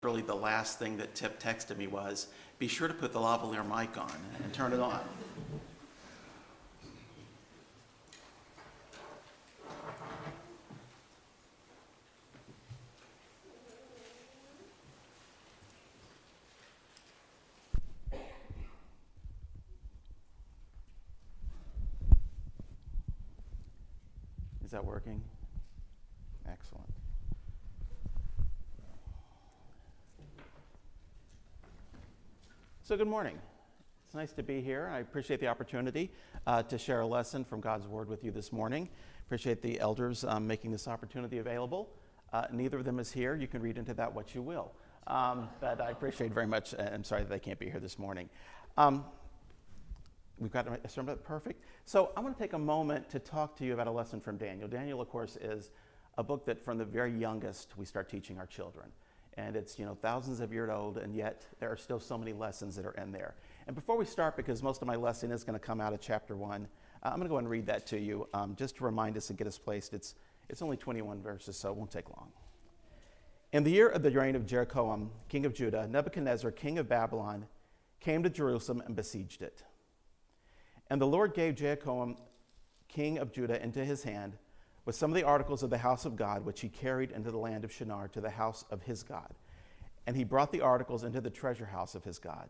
Really the last thing that Tip texted me was, be sure to put the lavalier mic on and turn it on. Is that working? Excellent. So good morning. It's nice to be here. I appreciate the opportunity to share a lesson from God's Word with you this morning. Appreciate the elders making this opportunity available. Neither of them is here. You can read into that what you will. But I appreciate very much. I'm sorry that they can't be here this morning. We've got a sermon perfect. So I want to take a moment to talk to you about a lesson from Daniel. Daniel, of course, is a book that from the very youngest we start teaching our children. And it's, thousands of years old, and yet there are still so many lessons that are in there. And before we start, because most of my lesson is going to come out of chapter 1, I'm going to go and read that to you just to remind us and get us placed. It's only 21 verses, so it won't take long. In the year of the reign of Jeroboam, king of Judah, Nebuchadnezzar, king of Babylon, came to Jerusalem and besieged it. And the Lord gave Jeroboam, king of Judah, into his hand, with some of the articles of the house of God, which he carried into the land of Shinar to the house of his God. And he brought the articles into the treasure house of his God.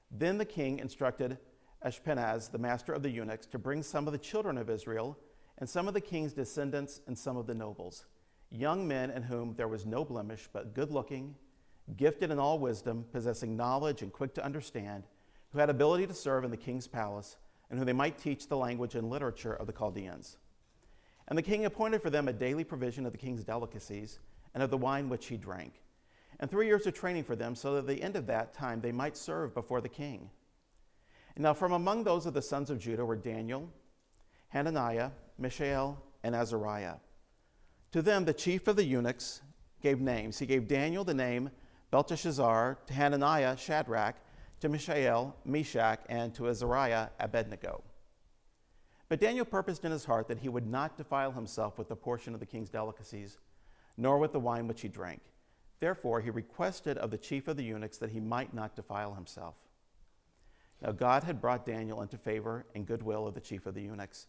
Then the king instructed Ashpenaz, the master of the eunuchs, to bring some of the children of Israel, and some of the king's descendants, and some of the nobles, young men in whom there was no blemish, but good-looking, gifted in all wisdom, possessing knowledge and quick to understand, who had ability to serve in the king's palace, and who they might teach the language and literature of the Chaldeans. And the king appointed for them a daily provision of the king's delicacies and of the wine which he drank, and 3 years of training for them, so that at the end of that time they might serve before the king. And now from among those of the sons of Judah were Daniel, Hananiah, Mishael, and Azariah. To them the chief of the eunuchs gave names. He gave Daniel the name Belteshazzar, to Hananiah Shadrach, to Mishael Meshach, and to Azariah Abednego. But Daniel purposed in his heart that he would not defile himself with the portion of the king's delicacies, nor with the wine which he drank. Therefore he requested of the chief of the eunuchs that he might not defile himself. Now God had brought Daniel into favor and goodwill of the chief of the eunuchs.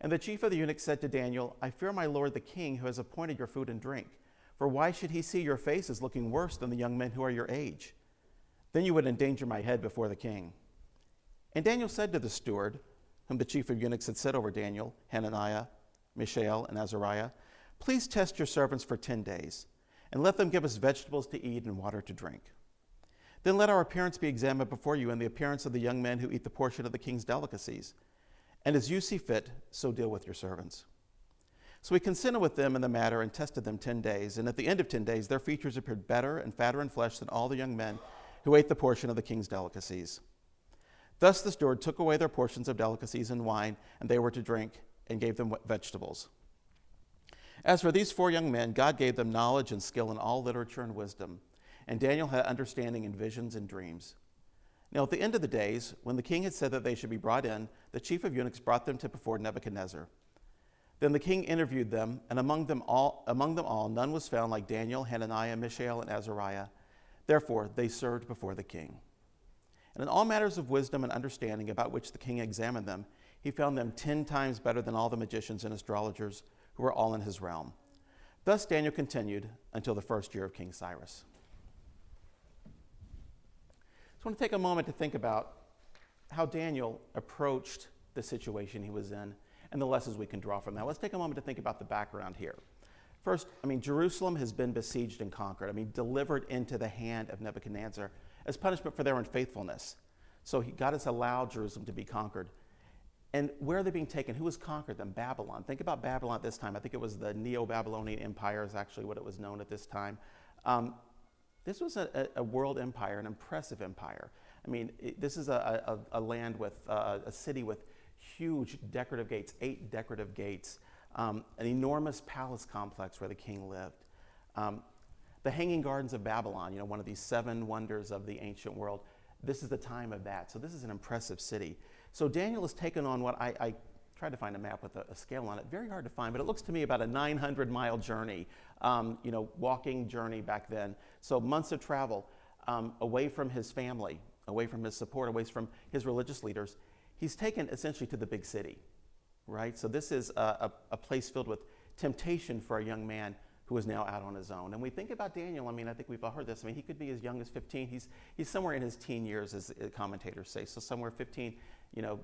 And the chief of the eunuchs said to Daniel, I fear my lord the king, who has appointed your food and drink. For why should he see your faces looking worse than the young men who are your age? Then you would endanger my head before the king. And Daniel said to the steward, whom the chief of eunuchs had set over Daniel, Hananiah, Mishael, and Azariah, please test your servants for 10 days, and let them give us vegetables to eat and water to drink. Then let our appearance be examined before you, and the appearance of the young men who eat the portion of the king's delicacies. And as you see fit, so deal with your servants. So he consented with them in the matter and tested them 10 days. And at the end of 10 days, their features appeared better and fatter in flesh than all the young men who ate the portion of the king's delicacies. Thus the steward took away their portions of delicacies and wine, and they were to drink, and gave them vegetables. As for these 4 young men, God gave them knowledge and skill in all literature and wisdom, and Daniel had understanding in visions and dreams. Now at the end of the days, when the king had said that they should be brought in, the chief of eunuchs brought them to before Nebuchadnezzar. Then the king interviewed them, and among them all none was found like Daniel, Hananiah, Mishael, and Azariah. Therefore they served before the king. And in all matters of wisdom and understanding about which the king examined them, he found them 10 times better than all the magicians and astrologers who were all in his realm. Thus Daniel continued until the first year of King Cyrus. So I want to take a moment to think about how Daniel approached the situation he was in and the lessons we can draw from that. Let's take a moment to think about the background here. First, Jerusalem has been besieged and conquered. Delivered into the hand of Nebuchadnezzar as punishment for their unfaithfulness. So God has allowed Jerusalem to be conquered. And where are they being taken? Who has conquered them? Babylon. Think about Babylon at this time. I think it was the Neo-Babylonian Empire is actually what it was known at this time. This was a world empire, an impressive empire. This is a land with a city with huge decorative gates, 8 decorative gates, an enormous palace complex where the king lived. The Hanging Gardens of Babylon, one of these 7 wonders of the ancient world. This is the time of that. So this is an impressive city. So Daniel has taken on what I tried to find a map with a scale on it. Very hard to find, but it looks to me about a 900-mile journey, walking journey back then. So months of travel away from his family, away from his support, away from his religious leaders. He's taken essentially to the big city, right? So this is a place filled with temptation for a young man who is now out on his own. And we think about Daniel, I think we've all heard this. He could be as young as 15. He's somewhere in his teen years, as commentators say. So somewhere 15,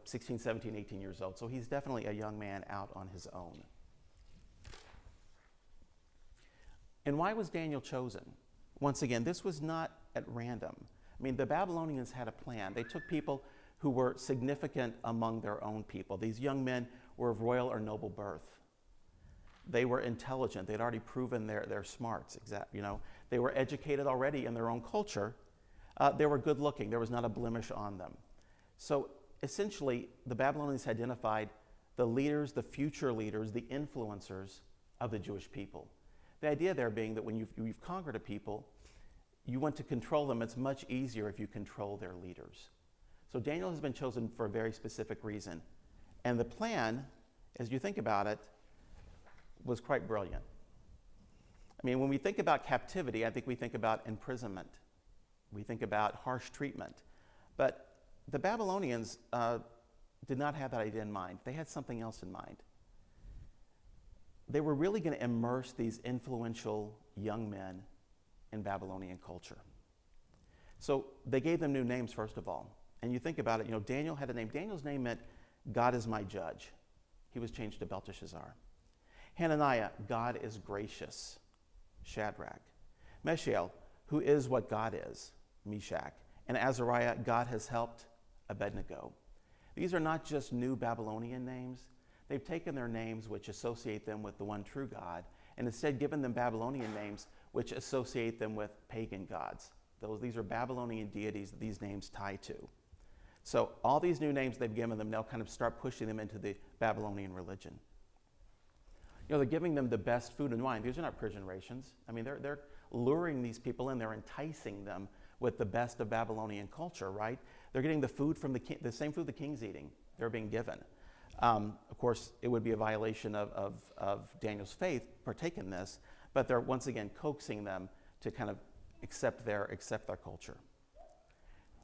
16, 17, 18 years old. So he's definitely a young man out on his own. And why was Daniel chosen? Once again, this was not at random. The Babylonians had a plan. They took people who were significant among their own people. These young men were of royal or noble birth. They were intelligent. They'd already proven their smarts. They were educated already in their own culture. They were good looking. There was not a blemish on them. So essentially, the Babylonians identified the leaders, the future leaders, the influencers of the Jewish people. The idea there being that when you've conquered a people, you want to control them. It's much easier if you control their leaders. So Daniel has been chosen for a very specific reason. And the plan, as you think about it, was quite brilliant. When we think about captivity, I think we think about imprisonment. We think about harsh treatment. But the Babylonians did not have that idea in mind. They had something else in mind. They were really going to immerse these influential young men in Babylonian culture. So they gave them new names, first of all. And you think about it, Daniel had a name. Daniel's name meant God is my judge. He was changed to Belteshazzar. Hananiah, God is gracious, Shadrach. Mishael, who is what God is, Meshach. And Azariah, God has helped, Abednego. These are not just new Babylonian names. They've taken their names which associate them with the one true God, and instead given them Babylonian names which associate them with pagan gods. These are Babylonian deities that these names tie to. So all these new names they've given them now kind of start pushing them into the Babylonian religion. They're giving them the best food and wine. These are not prison rations. They're luring these people in. They're enticing them with the best of Babylonian culture, right? They're getting the food from the same food the king's eating. They're being given. Of course, it would be a violation of Daniel's faith, partake in this, but they're once again coaxing them to kind of accept their culture.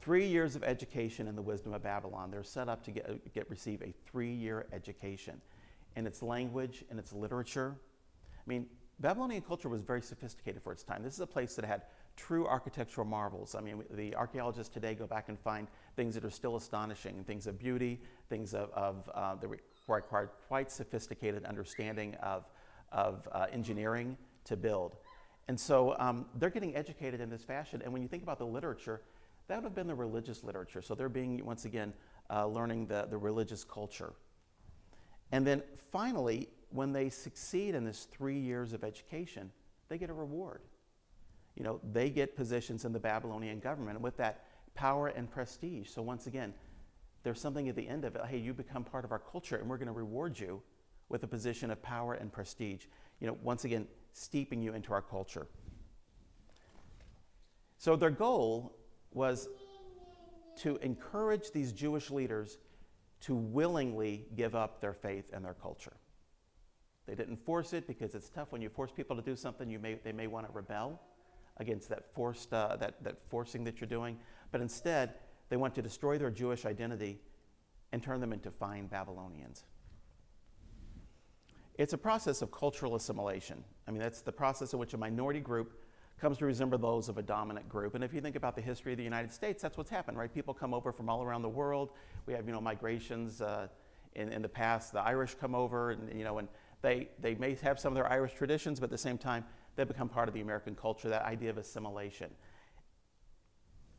3 years of education in the wisdom of Babylon. They're set up to receive a 3-year education in its language, in its literature. Babylonian culture was very sophisticated for its time. This is a place that had true architectural marvels. The archaeologists today go back and find things that are still astonishing, things of beauty, things that require quite sophisticated understanding of engineering to build. And so they're getting educated in this fashion. And when you think about the literature, that would have been the religious literature. So they're being, once again, learning the religious culture. And then finally, when they succeed in this 3 years of education, they get a reward. They get positions in the Babylonian government with that power and prestige. So once again, there's something at the end of it. Hey, you become part of our culture, and we're going to reward you with a position of power and prestige. Once again, steeping you into our culture. So their goal was to encourage these Jewish leaders to willingly give up their faith and their culture. They didn't force it because it's tough. When you force people to do something, they may want to rebel against that forcing that you're doing. But instead, they want to destroy their Jewish identity and turn them into fine Babylonians. It's a process of cultural assimilation. That's the process in which a minority group comes to resemble those of a dominant group. And if you think about the history of the United States, that's what's happened, right? People come over from all around the world. We have, migrations in the past. The Irish come over, and they may have some of their Irish traditions, but at the same time, they become part of the American culture, that idea of assimilation.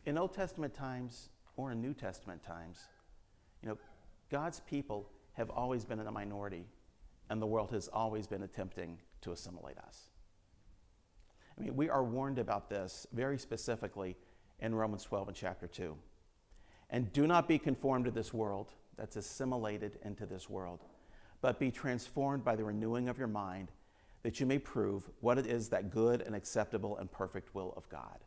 In Old Testament times or in New Testament times, God's people have always been in a minority, and the world has always been attempting to assimilate us. We are warned about this very specifically in Romans 12 and chapter 2. And do not be conformed to this world, that's assimilated into this world, but be transformed by the renewing of your mind, that you may prove what it is that good and acceptable and perfect will of God.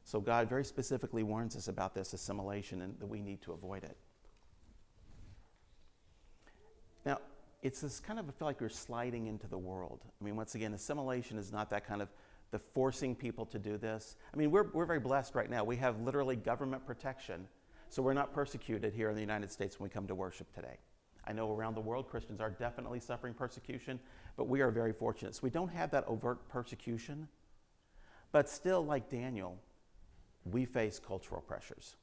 So God very specifically warns us about this assimilation and that we need to avoid it. Now, it's this kind of, I feel like you're sliding into the world. I mean, once again, assimilation is not that kind of the forcing people to do this. I mean, we're very blessed right now. We have literally government protection, so we're not persecuted here in the United States when we come to worship today. I know around the world Christians are definitely suffering persecution, but we are very fortunate. So we don't have that overt persecution, but still, like Daniel, we face cultural pressures.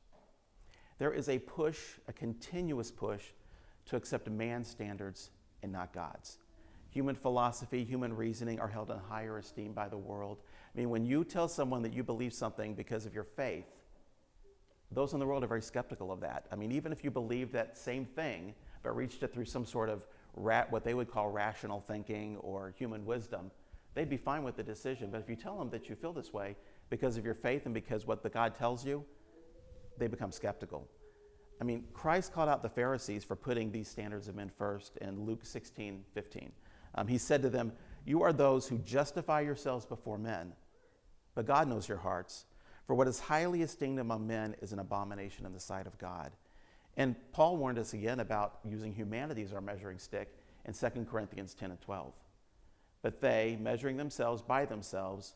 There is a push, a continuous push, to accept man's standards and not God's. Human philosophy, human reasoning are held in higher esteem by the world. I mean, when you tell someone that you believe something because of your faith, those in the world are very skeptical of that. I mean, even if you believe that same thing, but reached it through some sort of what they would call rational thinking or human wisdom, they'd be fine with the decision. But if you tell them that you feel this way because of your faith and because what the God tells you, they become skeptical. I mean, Christ called out the Pharisees for putting these standards of men first in Luke 16:15. He said to them, "You are those who justify yourselves before men, but God knows your hearts. For what is highly esteemed among men is an abomination in the sight of God." And Paul warned us again about using humanity as our measuring stick in 2 Corinthians 10 and 12. But they, measuring themselves by themselves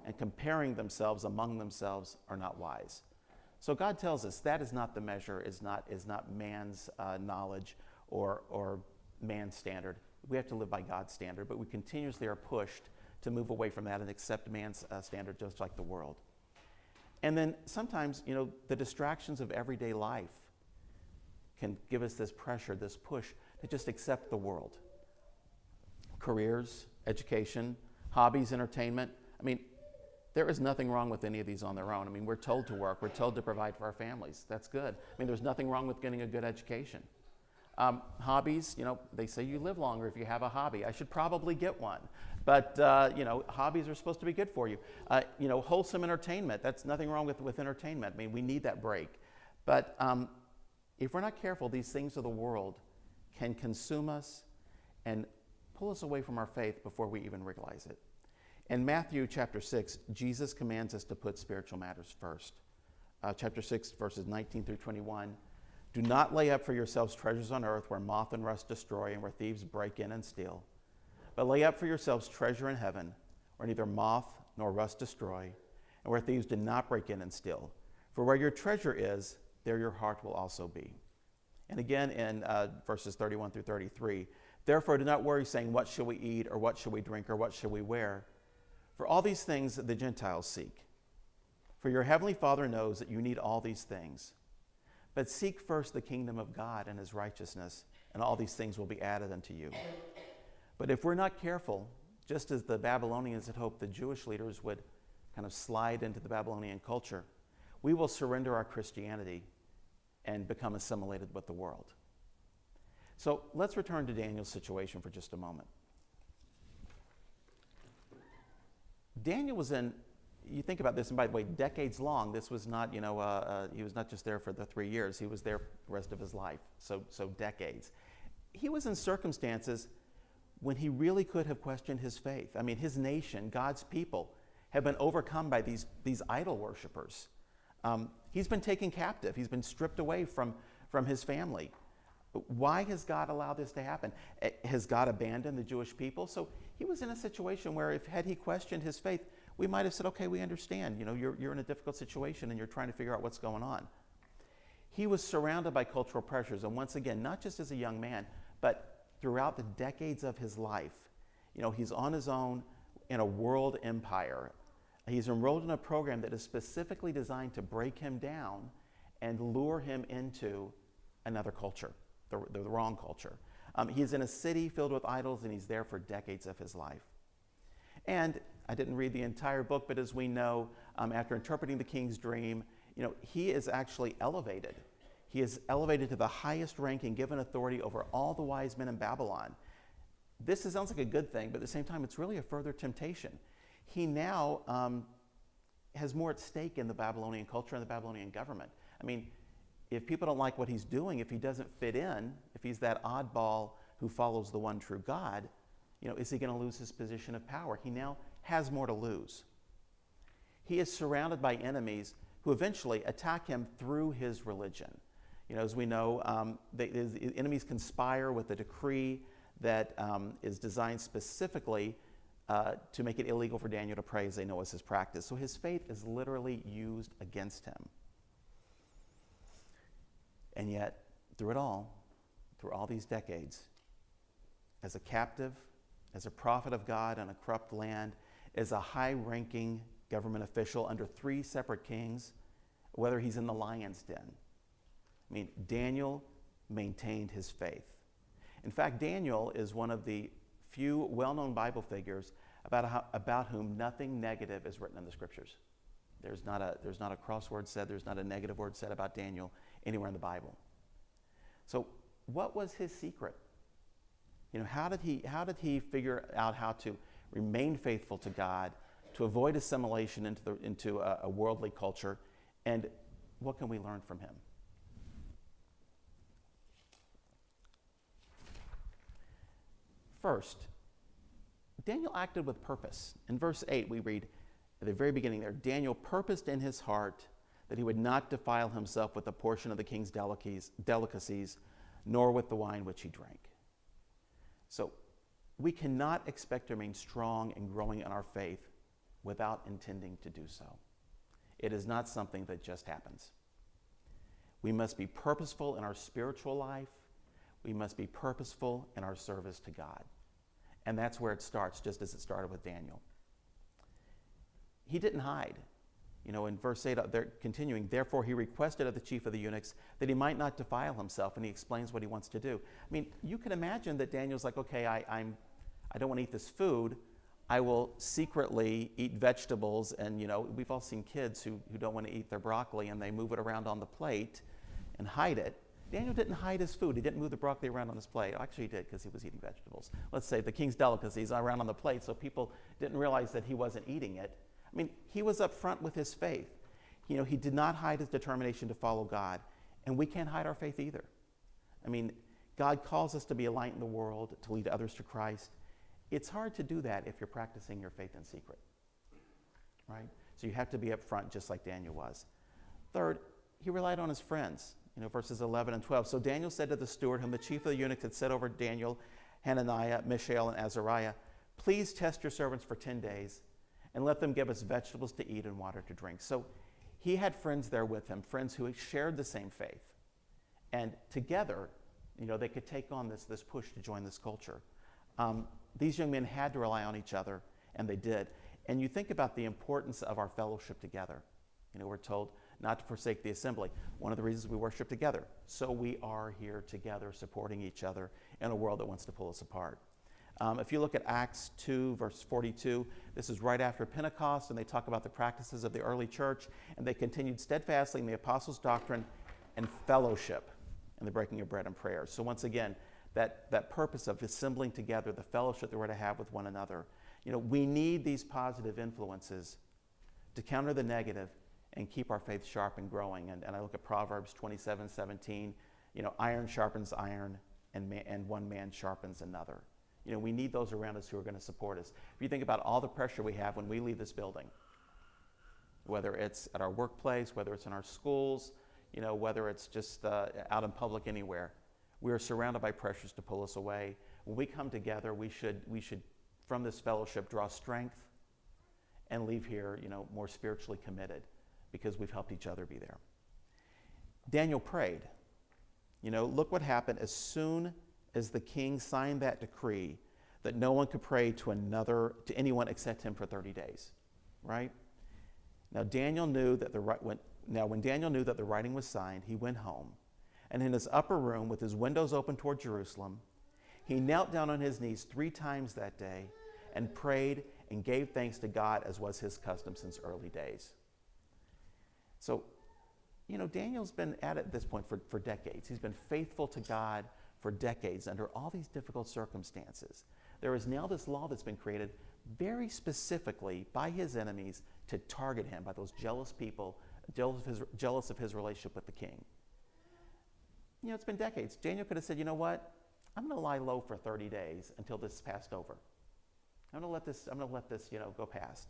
and comparing themselves among themselves, are not wise. So God tells us that is not the measure, is not man's knowledge or man's standard. We have to live by God's standard, but we continuously are pushed to move away from that and accept man's standard just like the world. And then sometimes, the distractions of everyday life can give us this pressure, this push to just accept the world. Careers, education, hobbies, entertainment. I mean, there is nothing wrong with any of these on their own. I mean, we're told to work. We're told to provide for our families. That's good. I mean, there's nothing wrong with getting a good education. Hobbies, they say you live longer if you have a hobby. I should probably get one. But, hobbies are supposed to be good for you. Wholesome entertainment, that's nothing wrong with entertainment. I mean, we need that break. But if we're not careful, these things of the world can consume us and pull us away from our faith before we even realize it. In Matthew chapter 6, Jesus commands us to put spiritual matters first. Chapter 6, verses 19 through 21. "Do not lay up for yourselves treasures on earth where moth and rust destroy and where thieves break in and steal. But lay up for yourselves treasure in heaven where neither moth nor rust destroy and where thieves do not break in and steal. For where your treasure is, there your heart will also be." And again in verses 31 through 33. "Therefore do not worry, saying, 'What shall we eat?' or 'What shall we drink?' or 'What shall we wear?' For all these things the Gentiles seek. For your heavenly Father knows that you need all these things. But seek first the kingdom of God and his righteousness, and all these things will be added unto you." But if we're not careful, just as the Babylonians had hoped the Jewish leaders would kind of slide into the Babylonian culture, we will surrender our Christianity and become assimilated with the world. So let's return to Daniel's situation for just a moment. Daniel was in, you think about this, and by the way, decades long. This was not, he was not just there for the 3 years. He was there the rest of his life, so decades. He was in circumstances when he really could have questioned his faith. I mean, his nation, God's people, have been overcome by these idol worshipers. He's been taken captive. He's been stripped away from his family. Why has God allowed this to happen? Has God abandoned the Jewish people? So he was in a situation where had he questioned his faith, we might have said, okay, we understand. You're in a difficult situation and you're trying to figure out what's going on. He was surrounded by cultural pressures. And once again, not just as a young man, but throughout the decades of his life. He's on his own in a world empire. He's enrolled in a program that is specifically designed to break him down and lure him into another culture, the wrong culture. He's in a city filled with idols, and he's there for decades of his life. And I didn't read the entire book, but as we know, after interpreting the king's dream, he is actually elevated. He is elevated to the highest rank and given authority over all the wise men in Babylon. This sounds like a good thing, but at the same time, it's really a further temptation. He now has more at stake in the Babylonian culture and the Babylonian government. I mean, if people don't like what he's doing, if he doesn't fit in, if he's that oddball who follows the one true God, is he going to lose his position of power? He now has more to lose. He is surrounded by enemies who eventually attack him through his religion. As we know, the enemies conspire with a decree that is designed specifically to make it illegal for Daniel to pray, as they know is his practice. So his faith is literally used against him. And yet, through it all, through all these decades, as a captive, as a prophet of God in a corrupt land, as a high-ranking government official under 3 separate kings, whether he's in the lion's den, I mean, Daniel maintained his faith. In fact, Daniel is one of the few well-known Bible figures about whom nothing negative is written in the scriptures. There's not a crossword said, there's not a negative word said about Daniel anywhere in the Bible. So what was his secret? How did he figure out how to remain faithful to God, to avoid assimilation into a worldly culture, and what can we learn from him? First, Daniel acted with purpose. In verse 8, we read at the very beginning there, Daniel purposed in his heart that he would not defile himself with a portion of the king's delicacies, nor with the wine which he drank. So we cannot expect to remain strong and growing in our faith without intending to do so. It is not something that just happens. We must be purposeful in our spiritual life. We must be purposeful in our service to God. And that's where it starts, just as it started with Daniel. He didn't hide. In verse 8, they're continuing, therefore he requested of the chief of the eunuchs that he might not defile himself, and he explains what he wants to do. I mean, you can imagine that Daniel's like, okay, I don't want to eat this food. I will secretly eat vegetables, and we've all seen kids who don't want to eat their broccoli, and they move it around on the plate and hide it. Daniel didn't hide his food. He didn't move the broccoli around on his plate. Actually, he did because he was eating vegetables. Let's say the king's delicacies around on the plate, so people didn't realize that he wasn't eating it. I mean, he was up front with his faith. He did not hide his determination to follow God, and we can't hide our faith either. I mean, God calls us to be a light in the world, to lead others to Christ. It's hard to do that if you're practicing your faith in secret, right? So you have to be up front just like Daniel was. Third, he relied on his friends. Verses 11 and 12. So Daniel said to the steward, whom the chief of the eunuchs had set over Daniel, Hananiah, Mishael, and Azariah, please test your servants for 10 days, and let them give us vegetables to eat and water to drink. So he had friends there with him, friends who shared the same faith. And together, they could take on this push to join this culture. These young men had to rely on each other, and they did. And you think about the importance of our fellowship together. We're told not to forsake the assembly. One of the reasons we worship together. So we are here together supporting each other in a world that wants to pull us apart. If you look at Acts 2, verse 42, this is right after Pentecost, and they talk about the practices of the early church, and they continued steadfastly in the apostles' doctrine and fellowship and the breaking of bread and prayers. So once again, that purpose of assembling together, the fellowship that we're to have with one another. We need these positive influences to counter the negative and keep our faith sharp and growing. And I look at Proverbs 27:17, iron sharpens iron, and one man sharpens another. We need those around us who are going to support us. If you think about all the pressure we have when we leave this building, whether it's at our workplace, whether it's in our schools, whether it's just out in public anywhere, we are surrounded by pressures to pull us away. When we come together, we should from this fellowship draw strength and leave here, more spiritually committed, because we've helped each other be there. Daniel prayed. Look what happened as soon as the king signed that decree that no one could pray to anyone except him for 30 days, right? Now Daniel knew that when Daniel knew that the writing was signed, he went home, and in his upper room with his windows open toward Jerusalem, he knelt down on his knees 3 times that day and prayed and gave thanks to God, as was his custom since early days. So, Daniel's been at it at this point for decades. He's been faithful to God for decades under all these difficult circumstances. There is now this law that's been created very specifically by his enemies to target him, by those jealous people, jealous of his relationship with the king. It's been decades. Daniel could have said, you know what? I'm going to lie low for 30 days until this is passed over. I'm going to let this, go past.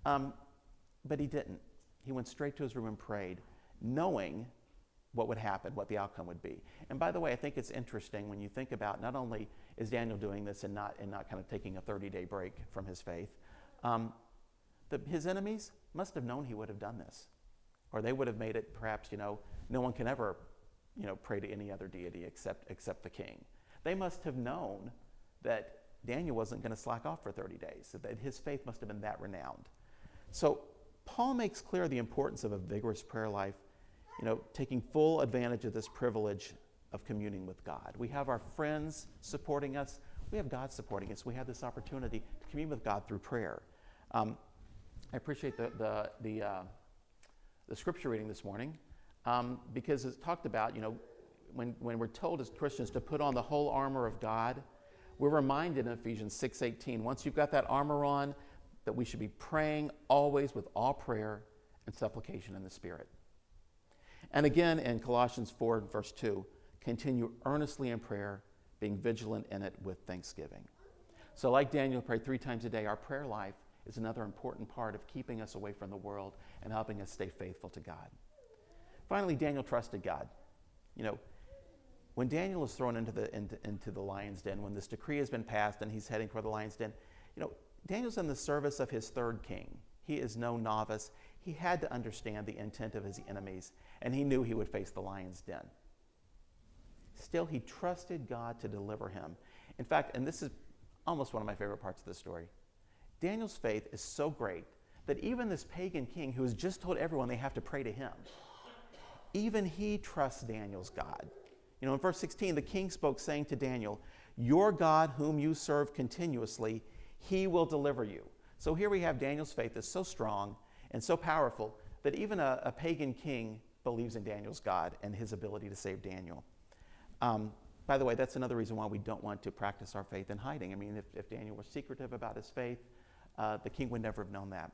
But he didn't. He went straight to his room and prayed, knowing what would happen, what the outcome would be. And by the way, I think it's interesting when you think about not only is Daniel doing this and not kind of taking a 30-day break from his faith, his enemies must have known he would have done this, or they would have made it perhaps, no one can ever, pray to any other deity except the king. They must have known that Daniel wasn't going to slack off for 30 days, that his faith must have been that renowned. So Paul makes clear the importance of a vigorous prayer life, taking full advantage of this privilege of communing with God. We have our friends supporting us. We have God supporting us. We have this opportunity to commune with God through prayer. I appreciate the scripture reading this morning because it's talked about, when we're told as Christians to put on the whole armor of God, we're reminded in Ephesians 6:18, once you've got that armor on, that we should be praying always with all prayer and supplication in the Spirit. And again in Colossians 4 verse 2, continue earnestly in prayer, being vigilant in it with thanksgiving. So like Daniel prayed 3 times a day, our prayer life is another important part of keeping us away from the world and helping us stay faithful to God. Finally, Daniel trusted God. When Daniel is thrown into the lion's den, when this decree has been passed and he's heading for the lion's den, Daniel's in the service of his third king. He is no novice. He had to understand the intent of his enemies, and he knew he would face the lion's den. Still, he trusted God to deliver him. In fact, and this is almost one of my favorite parts of the story, Daniel's faith is so great that even this pagan king who has just told everyone they have to pray to him, even he trusts Daniel's God. In verse 16, the king spoke, saying to Daniel, "Your God whom you serve continuously, he will deliver you." So here we have Daniel's faith is so strong and so powerful that even a pagan king believes in Daniel's God and his ability to save Daniel. By the way, that's another reason why we don't want to practice our faith in hiding. I mean, if Daniel was secretive about his faith, the king would never have known that.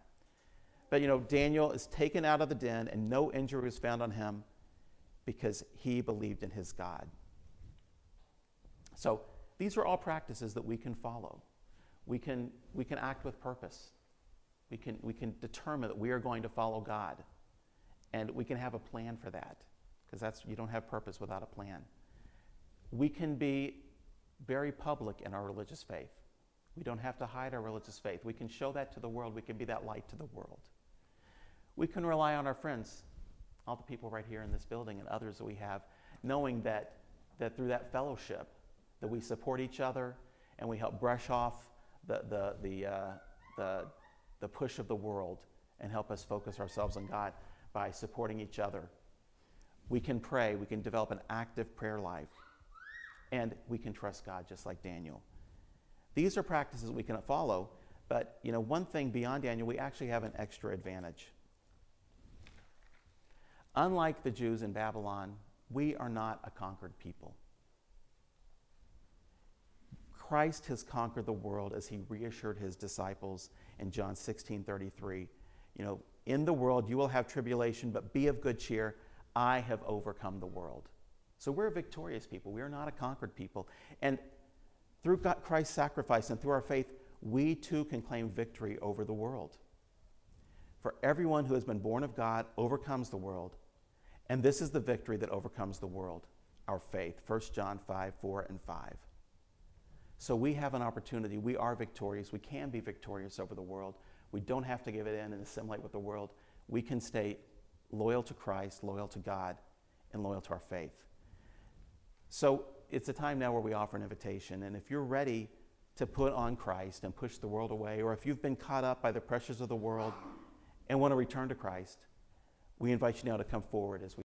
But Daniel is taken out of the den and no injury was found on him because he believed in his God. So these are all practices that we can follow. We can act with purpose. We can determine that we are going to follow God, and we can have a plan for that, because you don't have purpose without a plan. We can be very public in our religious faith. We don't have to hide our religious faith. We can show that to the world. We can be that light to the world. We can rely on our friends, all the people right here in this building and others that we have, knowing that through that fellowship that we support each other and we help brush off the push of the world and help us focus ourselves on God by supporting each other. We can pray. We can develop an active prayer life. And we can trust God just like Daniel. These are practices we can follow, but one thing beyond Daniel, we actually have an extra advantage. Unlike the Jews in Babylon, we are not a conquered people. Christ has conquered the world as he reassured his disciples in John 16:33. In the world you will have tribulation, but be of good cheer. I have overcome the world. So we're a victorious people. We are not a conquered people. And through Christ's sacrifice and through our faith, we too can claim victory over the world. For everyone who has been born of God overcomes the world. And this is the victory that overcomes the world, our faith. 1 John 5:4 and 5. So we have an opportunity. We are victorious. We can be victorious over the world. We don't have to give it in and assimilate with the world. We can stay loyal to Christ, loyal to God, and loyal to our faith. So it's a time now where we offer an invitation. And if you're ready to put on Christ and push the world away, or if you've been caught up by the pressures of the world and want to return to Christ, we invite you now to come forward as we